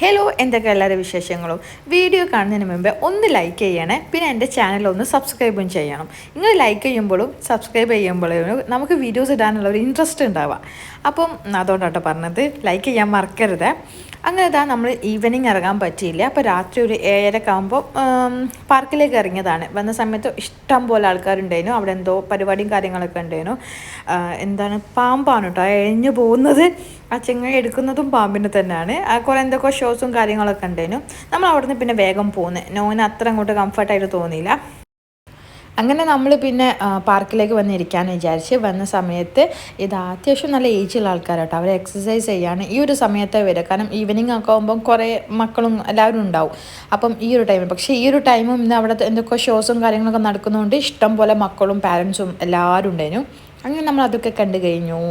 Hello, എന്തൊക്കെ എല്ലാവരുടെ വിശേഷങ്ങളും. വീഡിയോ കാണുന്നതിന് മുമ്പേ ഒന്ന് ലൈക്ക് ചെയ്യണേ, പിന്നെ എൻ്റെ ചാനൽ ഒന്ന് സബ്സ്ക്രൈബും ചെയ്യണം. നിങ്ങൾ ലൈക്ക് ചെയ്യുമ്പോഴും സബ്സ്ക്രൈബ് ചെയ്യുമ്പോഴും നമുക്ക് വീഡിയോസ് ഇടാനുള്ള ഒരു ഇൻട്രസ്റ്റ് ഉണ്ടാവുക. അപ്പം അതുകൊണ്ടാട്ടോ പറഞ്ഞത്, ലൈക്ക് ചെയ്യാൻ മറക്കരുത്. അങ്ങനെ ഇതാ നമ്മൾ ഈവനിങ് ഇറങ്ങാൻ പറ്റിയില്ല. അപ്പോൾ രാത്രി ഒരു 7:30 ആകുമ്പോൾ പാർക്കിലേക്ക് ഇറങ്ങിയതാണ്. വന്ന സമയത്ത് ഇഷ്ടം പോലെ ആൾക്കാരുണ്ടായിരുന്നു. അവിടെ എന്തോ പരിപാടിയും കാര്യങ്ങളൊക്കെ ഉണ്ടായിരുന്നു. എന്താണ്, പാമ്പാണ് കേട്ടോ എഴഞ്ഞു പോകുന്നത്. ആ ചെങ്ങായി എടുക്കുന്നതും പാമ്പിന് തന്നെയാണ്. കുറേ എന്തൊക്കെ ഷോസും കാര്യങ്ങളൊക്കെ ഉണ്ടായിരുന്നു. നമ്മൾ അവിടെ നിന്ന് പിന്നെ വേഗം പോകുന്നത്. നോന് അത്ര അങ്ങോട്ട് കംഫർട്ടായിട്ട് തോന്നിയില്ല. അങ്ങനെ നമ്മൾ പിന്നെ പാർക്കിലേക്ക് വന്നിരിക്കാമെന്ന് വിചാരിച്ച് വന്ന സമയത്ത് ഇത് അത്യാവശ്യം നല്ല ഏജുള്ള ആൾക്കാരാട്ടോ. അവർ എക്സസൈസ് ചെയ്യാണ് ഈ ഒരു സമയത്ത് വരിക. കാരണം ഈവനിങ് ഒക്കെ ആകുമ്പം കുറേ മക്കളും എല്ലാവരും ഉണ്ടാവും. അപ്പം ഈ ഒരു ടൈമിൽ, പക്ഷേ ഈ ഒരു ടൈമും ഇന്ന് അവിടെ എന്തൊക്കെ ഷോസും കാര്യങ്ങളൊക്കെ നടക്കുന്നതുകൊണ്ട് ഇഷ്ടം പോലെ മക്കളും പാരൻസും എല്ലാവരും ഉണ്ടായിരുന്നു. അങ്ങനെ നമ്മൾ അതൊക്കെ കണ്ടു കഴിഞ്ഞു.